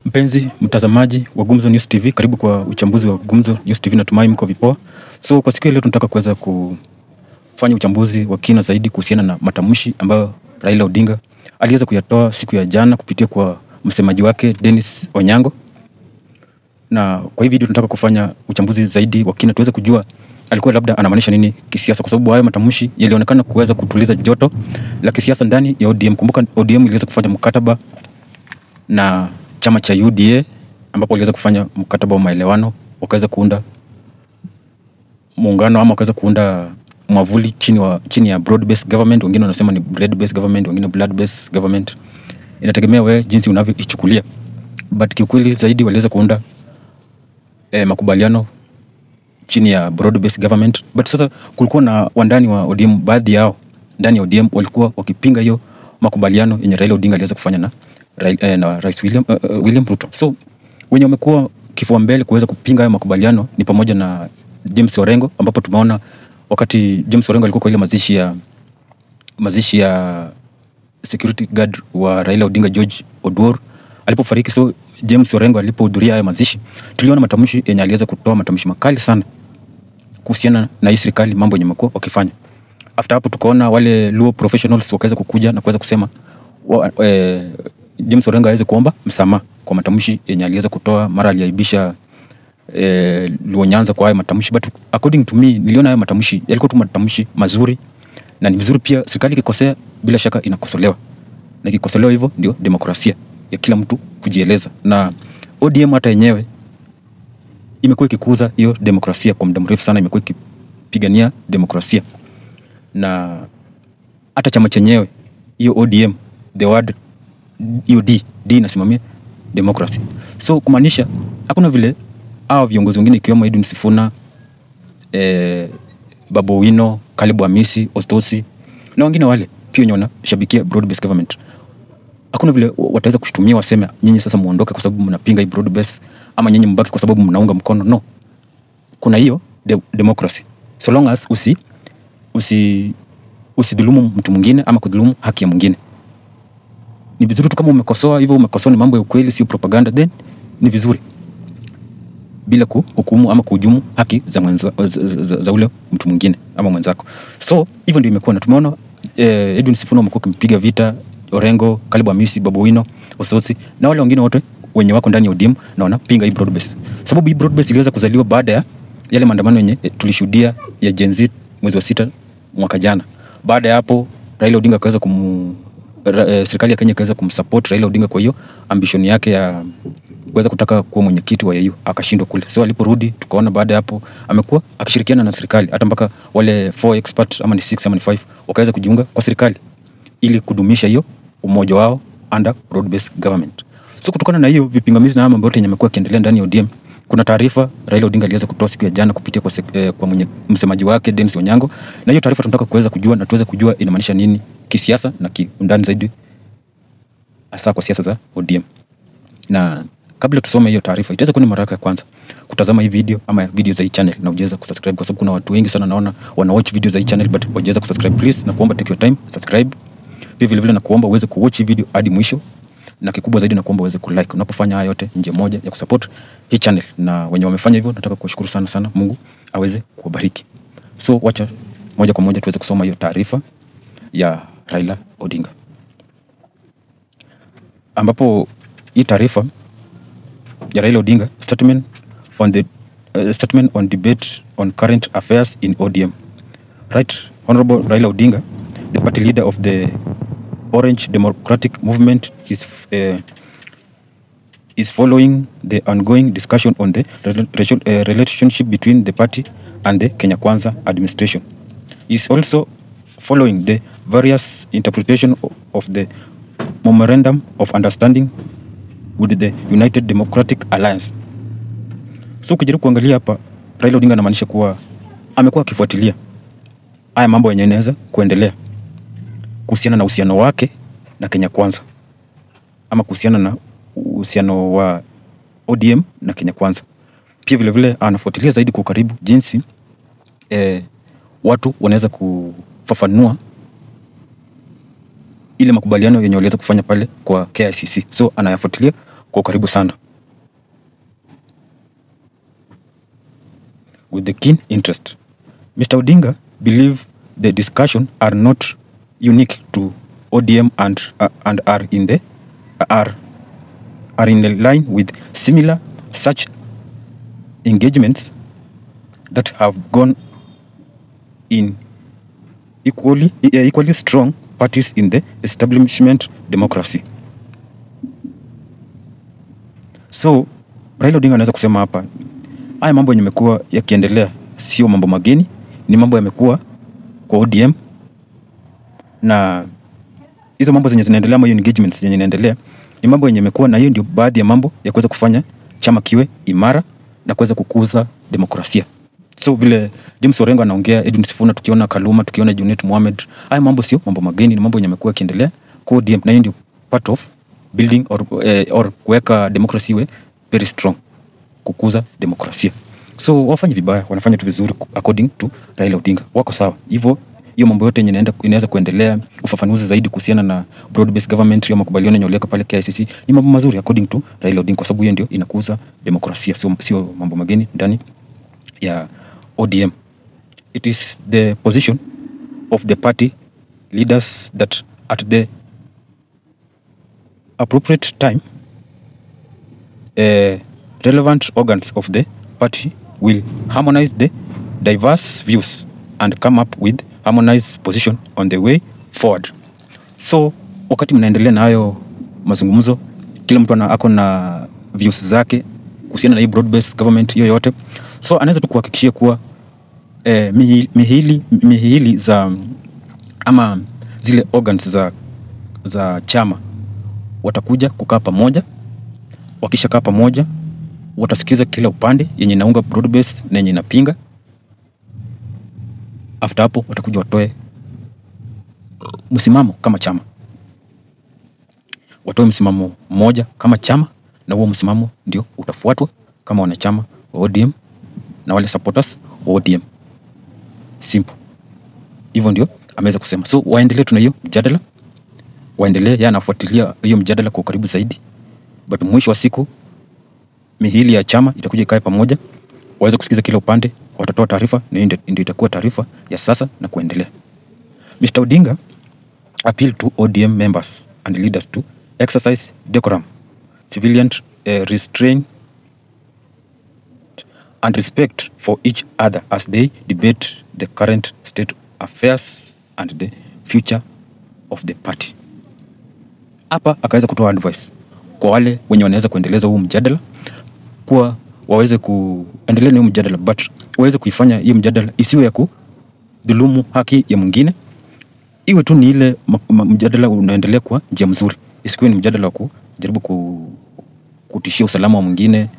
Mpenzi mtazamaji wa Gumzo News TV, karibu kwa uchambuzi wa Gumzo News TV. Natumai mko vipoa. So kwa siku ya leo tunataka kuweza kufanya uchambuzi wa kina zaidi kuhusiana na matamshi ambayo Raila Odinga aliweza kuyatoa siku ya jana kupitia kwa msemaji wake Dennis Onyango. Na kwa hii video tunataka kufanya uchambuzi zaidi wa kina tuweze kujua alikuwa labda anamaanisha nini kisiasa, kwa sababu hayo matamshi yalionekana kuweza kutuliza joto la kisiasa ndani ya ODM. Kumbuka ODM iliweza kufanya mkataba na chama cha UDA ambapo waliweza kufanya mkataba wa maelewano, wakaweza kuunda muungano ama wakaweza kuunda mwavuli chini ya broad based government. Wengine wanasema ni bread based government, wengine blood based government, inategemea wewe jinsi unavyoichukulia, but kiukweli zaidi waliweza kuunda makubaliano chini ya broad based government. But sasa kulikuwa na wandani wa ODM, baadhi yao ndani ya ODM walikuwa wakipinga hiyo makubaliano yenye Raila Odinga aliweza kufanya na Rais William Ruto. So wenye wamekuwa kifua mbele kuweza kupinga hayo makubaliano ni pamoja na James Orengo, ambapo tumeona wakati James Orengo alikuwa kwa ile mazishi ya security guard wa Raila Odinga George Oduor alipofariki. So James Orengo alipohudhuria hayo mazishi, tuliona matamshi yenye aliweza kutoa matamshi makali sana kuhusiana na hii serikali, mambo yenye wamekuwa wakifanya. After hapo tukaona wale Luo professionals wakaweza kukuja na kuweza kusema James Orengo aweze kuomba msamaha kwa matamshi yenye aliweza kutoa mara aliaibisha Luo Nyanza kwa hayo matamshi. But according to me, niliona hayo matamshi yalikuwa tu matamshi mazuri, na ni vizuri pia serikali ikikosea bila shaka inakosolewa, na ikikosolewa hivyo ndio demokrasia ya kila mtu kujieleza. Na ODM hata yenyewe imekuwa ikikuza hiyo demokrasia kwa muda mrefu sana, imekuwa ikipigania demokrasia, na hata chama chenyewe hiyo ODM, the word hiyo D inasimamia democracy. So kumaanisha hakuna vile hao viongozi wengine ikiwemo Edwin Sifuna, Babu Owino, Caleb Amisi, Ostosi na wengine wale pia wenye wanashabikia broad based government, hakuna vile wataweza kushutumia waseme nyinyi sasa muondoke kwa sababu mnapinga hii broad based, ama nyinyi mbaki kwa sababu mnaunga mkono. No, kuna hiyo democracy, so long as usidhulumu mtu mwingine ama kudhulumu haki ya mwingine. Ni vizuri tu kama umekosoa hivyo, umekosoa ni mambo ya ukweli, sio propaganda, then ni vizuri bila kuhukumu ama kuhujumu haki za ule mtu mwingine ama mwenzako. So hivyo ndio imekuwa, na tumeona Edwin Sifuna amekuwa kimpiga vita Orengo, Caleb Amisi, Babu Owino, Ososi na wale wengine wote wenye wako ndani ya ODM na wanapinga hii broad based. Sababu hii broad based iliweza kuzaliwa baada ya yale maandamano yenye tulishuhudia ya Gen Z mwezi wa 6 mwaka jana. Baada ya hapo Raila Odinga akaweza serikali ya Kenya ikaweza kumsupport Raila Odinga kwa hiyo ambition yake ya kuweza kutaka kuwa mwenyekiti wa AU, akashindwa kule. So aliporudi tukaona baada ya hapo amekuwa akishirikiana na serikali, hata mpaka wale 4 expert ama ni 6 ama ni 5 wakaweza kujiunga kwa serikali ili kudumisha hiyo umoja wao under broad based government. So kutokana na hiyo vipingamizi na mambo yote yenye yamekuwa yakiendelea ndani ya ODM, kuna taarifa Raila Odinga aliweza kutoa siku ya jana kupitia kwa msemaji wake Dennis Onyango, na hiyo taarifa tunataka kuweza kujua na tuweze kujua inamaanisha nini kisiasa na kiundani zaidi, hasa kwa siasa za ODM. Na kabla tusome hiyo taarifa, itaweza kuwa ni mara yako ya kwanza kutazama hii video ama video za hii channel na hujaweza kusubscribe, kwa sababu kuna watu wengi sana naona wana watch video za hii channel but hujaweza kusubscribe, please na kuomba take your time subscribe. Pia vile vile na kuomba uweze kuwatch video hadi mwisho, na kikubwa zaidi na kuomba uweze kulike. Unapofanya haya yote njia moja ya kusupport hii channel, na wenye wamefanya hivyo nataka kuwashukuru sana sana, Mungu aweze kuwabariki. So wacha moja kwa moja tuweze kusoma hiyo taarifa ya Raila Odinga, ambapo hii taarifa ya Raila Odinga statement on debate on current affairs in ODM. Right Honorable Raila Odinga, the party leader of the Orange Democratic Movement, is following the ongoing discussion on the relationship between the party and the Kenya Kwanza administration. He is also following the various interpretation of the memorandum of understanding with the United Democratic Alliance. So ukijaribu kuangalia hapa, Raila Odinga anamaanisha kuwa amekuwa akifuatilia haya mambo yenye yanaweza kuendelea kuhusiana na uhusiano wake na Kenya Kwanza, ama kuhusiana na uhusiano wa ODM na Kenya Kwanza. Pia vile vile anafuatilia zaidi kwa karibu jinsi watu wanaweza kufafanua ile makubaliano yenye waliweza kufanya pale kwa KICC. So anayafuatilia kwa karibu sana. With the keen interest. Mr. Odinga believe the discussion are not unique to ODM and are in line with similar such engagements that have gone in equally strong parties in the establishment democracy. So Raila Odinga anaweza kusema hapa, haya mambo yenye yamekuwa yakiendelea sio mambo mageni, ni mambo yamekuwa kwa ODM, na hizo mambo zenye zinaendelea ama engagements zenye zinaendelea ni mambo yenye yamekuwa, na hiyo ndio baadhi ya mambo ya kuweza kufanya chama kiwe imara na kuweza kukuza demokrasia. So vile James Orengo anaongea, Edwin Sifuna, tukiona Kaluma, tukiona Junet Mohamed, haya mambo sio mambo mageni, ni mambo yenye yamekuwa yakiendelea kwa ODM, na hiyo ndio part of building or kuweka democracy we very strong, kukuza demokrasia. So wafanye vibaya, wanafanya tu vizuri according to Raila Odinga, wako sawa hivyo. Hiyo mambo yote yenye inaweza kuendelea, ufafanuzi zaidi kuhusiana na broad based government, ya makubaliano yanayoleka pale KICC, ni mambo mazuri according to Raila Odinga, kwa sababu hiyo ndio inakuza demokrasia, sio mambo mageni ndani ya ODM. It is the position of the party leaders that at the appropriate time relevant organs of the party will harmonize the diverse views and come up with harmonized position on the way forward. So wakati mnaendelea na hayo mazungumzo, kila mtu ako na views zake kuhusiana na hii broad based government hiyo yote, so anaweza tu kuhakikishia kuwa mihili za ama zile organs za chama watakuja kukaa pamoja. Wakisha kaa pamoja, watasikiza kila upande yenye inaunga broad based na yenye inapinga. After hapo watakuja watoe msimamo kama chama, watoe msimamo mmoja kama chama, na huo msimamo ndio utafuatwa kama wanachama wa ODM na wale supporters wa ODM. Simple. Hivyo ndio ameweza kusema. So waendelee tuna hiyo mjadala, waendelee anafuatilia hiyo mjadala kwa karibu zaidi, but mwisho wa siku mihili ya chama itakuja ikae pamoja, waweze kusikiza kila upande, watatoa taarifa, na ndio itakuwa taarifa ya sasa na kuendelea. Mr. Odinga appeal to ODM members and leaders to exercise decorum, civilian restraint and respect for each other as they debate the current state affairs and the future of the party. Hapa akaweza kutoa advice kwa wale wenye wanaweza kuendeleza huu mjadala, kwa waweze kuendelea na huu mjadala, but waweze kuifanya hiyo mjadala isiwe ya kudhulumu haki ya mwingine, iwe tu ni ile mjadala unaendelea kwa njia mzuri, isiwe ni mjadala wa kujaribu kutishia usalama wa mwingine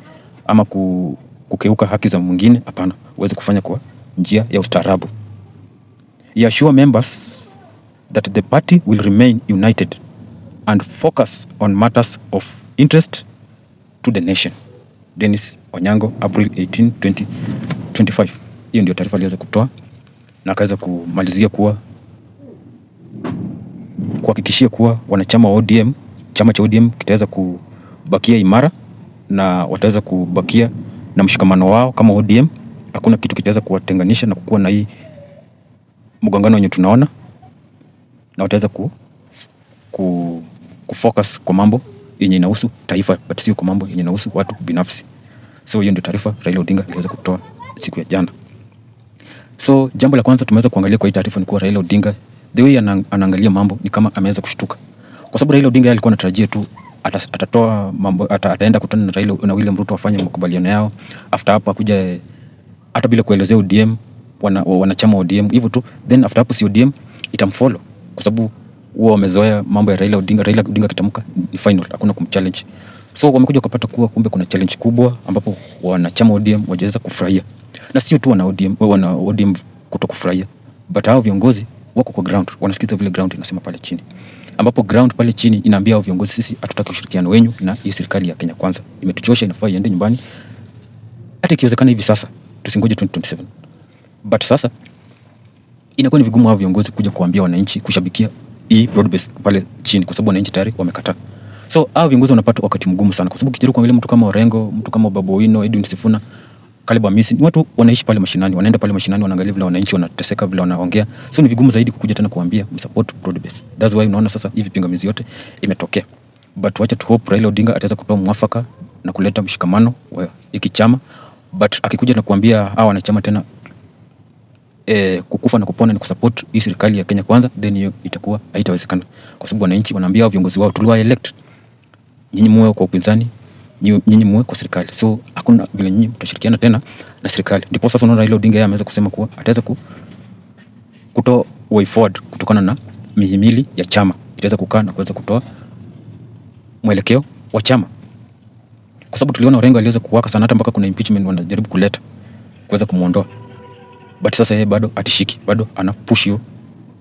ama kukeuka haki za mwingine. Hapana, waweze kufanya kwa njia ya ustaarabu. He assure members that the party will remain united and focus on matters of interest to the nation. Dennis Onyango, April 18, 2025. Hiyo ndio taarifa aliweza kutoa, na akaweza kumalizia kuhakikishia kuwa wanachama wa ODM, chama cha ODM kitaweza kubakia imara na wataweza kubakia na mshikamano wao kama ODM. Hakuna kitu kitaweza kuwatenganisha na kukuwa na hii mgongano wenye tunaona, na wataweza kufocus kwa mambo yenye inahusu taifa, but sio kwa mambo yenye inahusu watu binafsi. So hiyo ndio taarifa Raila Odinga aliweza kutoa siku ya jana. So jambo la kwanza tumeweza kuangalia kwa hii taarifa ni kuwa Raila Odinga, the way anaangalia mambo ni kama ameweza kushtuka, kwa sababu Raila Odinga alikuwa anatarajia tu atatoa mambo, ataenda kutana na Raila na William Ruto wafanye makubaliano yao, after hapo akuja hata bila kuelezea ODM wanachama wa ODM hivyo tu, then after hapo si ODM itamfollow, kwa sababu wao wamezoea mambo ya Raila Odinga kitamka ni final, hakuna kumchallenge. So wamekuja kupata kuwa kumbe kuna challenge kubwa ambapo wanachama ODM wajaweza kufurahia, na sio tu wana ODM kutokufurahia, but hao viongozi wako kwa ground, wanasikiza vile ground inasema pale chini, ambapo ground pale chini inaambia hao viongozi, sisi hatutaki ushirikiano wenyu na hii serikali ya Kenya Kwanza, imetuchosha, inafaa iende nyumbani, hata ikiwezekana hivi sasa tusingoje 2027. But sasa inakuwa ni vigumu hao viongozi kuja kuambia wananchi kushabikia hii broad based pale chini, kwa sababu wananchi tayari wamekataa. So hao viongozi wanapata wakati mgumu sana, kwa sababu ukijaribu kuangalia mtu kama Orengo, mtu kama Babu Owino, Edwin Sifuna, Caleb Amisi, ni watu wanaishi pale mashinani, wanaenda pale mashinani, wanaangalia vile wananchi wanateseka, vile wanaongea. So ni vigumu zaidi kukuja tena kuambia msupport broad base. That's why unaona sasa hivi pingamizi yote imetokea. But wacha tu hope Raila Odinga ataweza kutoa mwafaka na kuleta mshikamano wa hiki chama. But akikuja na kuambia hao wanachama tena kukufa na kupona ni kusupport hii serikali ya Kenya Kwanza, then hiyo itakuwa haitawezekana, kwa sababu wananchi wanaambia hao viongozi wao tuliwa elect, nyinyi muwe kwa upinzani, nyinyi muwe kwa serikali. So hakuna vile nyinyi mtashirikiana tena na serikali. Ndipo sasa unaona Raila Odinga yeye ameweza kusema kuwa ataweza kutoa way forward kutokana na mihimili ya chama, itaweza kukaa na kuweza kutoa mwelekeo wa chama, kwa sababu tuliona Orengo aliweza kuwaka sana, hata mpaka kuna impeachment wanajaribu kuleta kuweza kumuondoa. But sasa yeye bado atishiki, bado ana push hiyo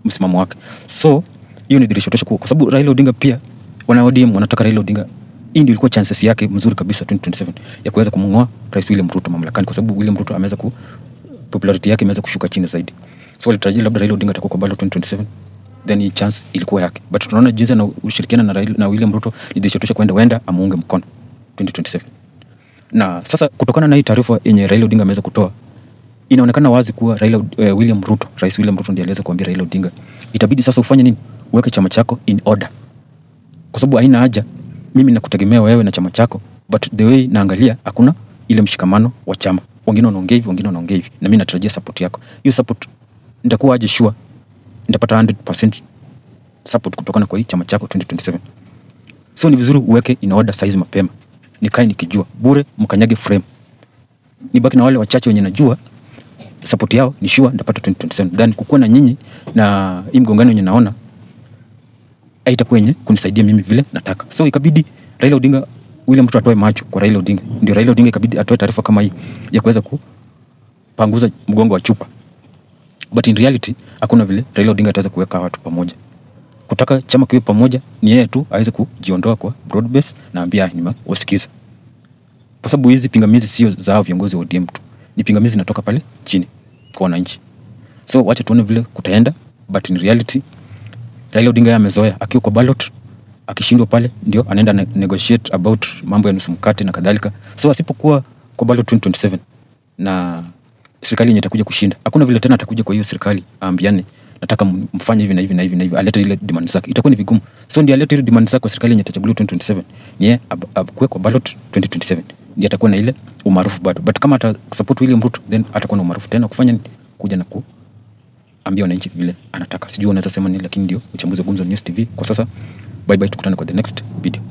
msimamo wake. So hiyo ni dirisho tosha, kwa sababu Raila Odinga pia wana ODM wanataka Raila Odinga, hii ndio ilikuwa chances yake mzuri kabisa 2027 ya kuweza kumngoa Rais William Ruto mamlakani, kwa sababu William Ruto ameweza popularity yake imeweza kushuka chini zaidi. So walitarajia labda Raila Odinga atakuwa kwa ballot 2027, then hii chance ilikuwa yake. But tunaona jinsi na ushirikiana na William Ruto ni dirisho tosha kwenda amuunge mkono 2027. Na sasa kutokana na hii taarifa yenye Raila Odinga ameweza kutoa, inaonekana wazi kuwa William Ruto, Rais William Ruto ndiye aliweza kuambia Raila Odinga, itabidi sasa ufanye nini? Uweke chama chako in order. Kwa sababu haina haja mimi nakutegemea wewe na chama chako, but the way naangalia hakuna ile mshikamano wa chama. Wengine wanaongea hivi, wengine wanaongea hivi, na mimi natarajia support yako. Hiyo support nitakuwa aje sure nitapata 100% support kutokana kwa hii chama chako 2027. So ni vizuri uweke in order size mapema. Nikae nikijua bure mkanyage frame. Nibaki na wale wachache wenye najua support yao ni sure nitapata 2027. Then kukuwa na nyinyi na hii mgongano yenye naona haitakuwa yenye kunisaidia mimi vile nataka. So ikabidi Raila Odinga, William Ruto atoe macho kwa Raila Odinga. Ndio Raila Odinga ikabidi atoe taarifa kama hii ya kuweza kupanguza mgongo wa chupa. But in reality hakuna vile Raila Odinga ataweza kuweka watu pamoja. Kutaka chama kiwe pamoja ni yeye tu aweze kujiondoa kwa broad base na ambia nimewasikiza. Kwa sababu hizi pingamizi sio za viongozi wa ODM tu. Ni pingamizi zinatoka pale chini kwa wananchi. So wacha tuone vile kutaenda, but in reality Raila Odinga amezoea akiwa kwa ballot, akishindwa pale ndio anaenda negotiate about mambo ya nusu mkate na kadhalika. So asipokuwa kwa ballot 2027 na serikali yenye itakuja kushinda, hakuna vile tena atakuja kwa hiyo serikali aambiane nataka mfanye hivi na hivi na hivi na hivi, alete ile demand zake, itakuwa ni vigumu. So ndio alete ile demand zake kwa serikali yenye itachaguliwa 2027, ni yeye akuwe kwa ballot 2027, ndio atakuwa na ile umaarufu bado. But kama ata support William Ruto, then atakuwa na umaarufu tena kufanya kuja na ambia wananchi vile anataka. Sijui unaweza sema nini, lakini ndio uchambuzi wa Gumzo News TV kwa sasa. Bye bye, tukutane kwa the next video.